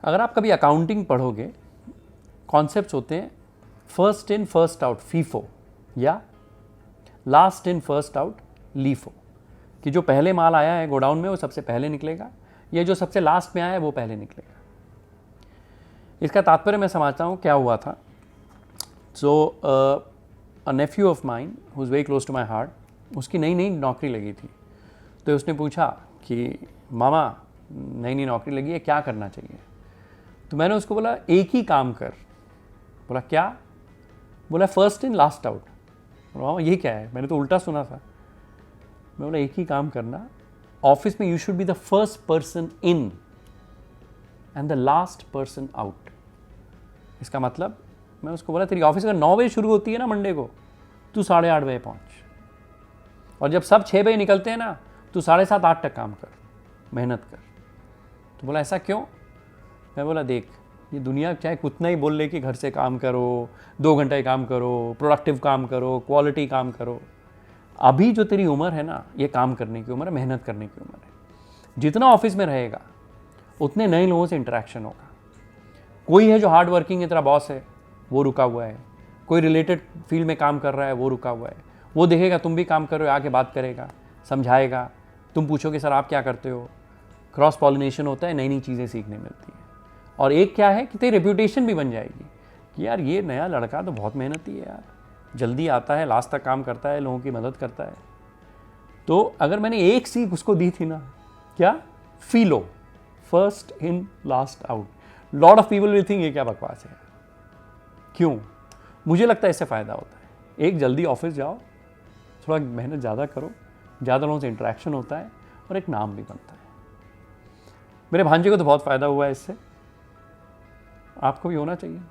अगर आप कभी अकाउंटिंग पढ़ोगे, कॉन्सेप्ट्स होते हैं first in first out FIFO या last in first out LIFO, कि जो पहले माल आया है गोडाउन में वो सबसे पहले निकलेगा, या जो सबसे लास्ट में आया है वो पहले निकलेगा। इसका तात्पर्य मैं समझता हूँ क्या हुआ था। So a nephew of mine who is very close to my heart, उसकी नई नई नौकरी लगी थी। तो उसने पूछा कि मामा नई नई नौकरी लगी है, क्या करना चाहिए? तो मैंने उसको बोला एक ही काम कर। बोला क्या? बोला फर्स्ट इन लास्ट आउट। बोला मामा ये क्या है, मैंने तो उल्टा सुना था। मैं बोला एक ही काम करना, ऑफिस में you should be the first person in and the last person out. इसका मतलब मैं उसको बोला तेरी ऑफिस अगर 9 बजे शुरू होती है ना मंडे को, तू 8:30 बजे पहुंच, और जब सब 6 बजे निकलते हैं ना, तू 7:30 8 तक काम कर, मेहनत कर। तो बोला ऐसा क्यों? मैं बोला देख, ये दुनिया चाहे कितना ही बोल ले कि घर से काम करो, 2 घंटे काम करो, प्रोडक्टिव काम करो, क्वालिटी काम करो, अभी जो तेरी उम्र है ना, ये काम करने की उम्र है, मेहनत करने की उम्र है। जितना ऑफिस में रहेगा उतने नए लोगों से इंटरेक्शन होगा। कोई है जो हार्ड वर्किंग है, तेरा बॉस है, वो रुका हुआ है, कोई रिलेटेड फील्ड में काम कर रहा है, वो रुका हुआ है, वो देखेगा तुम भी काम कर रहे हो, आके बात करेगा, समझाएगा, तुम पूछोगे सर आप क्या करते हो, क्रॉस पॉलिनेशन होता है, नई नई चीज़ें सीखने मिलती हैं। और एक क्या है कि तेरी रेपुटेशन भी बन जाएगी कि यार ये नया लड़का तो बहुत मेहनती है यार, जल्दी आता है, लास्ट तक काम करता है, लोगों की मदद करता है। तो अगर मैंने एक सीख उसको दी थी ना, क्या? FILO, first in last out. Lot of people will think ये क्या बकवास है। क्यों? मुझे लगता है इससे फ़ायदा होता है। एक, जल्दी ऑफिस जाओ, थोड़ा मेहनत ज़्यादा करो, ज़्यादा लोगों से इंटरेक्शन होता है और एक नाम भी बनता है। मेरे भांजे को तो बहुत फ़ायदा हुआ है इससे, आपको भी होना चाहिए।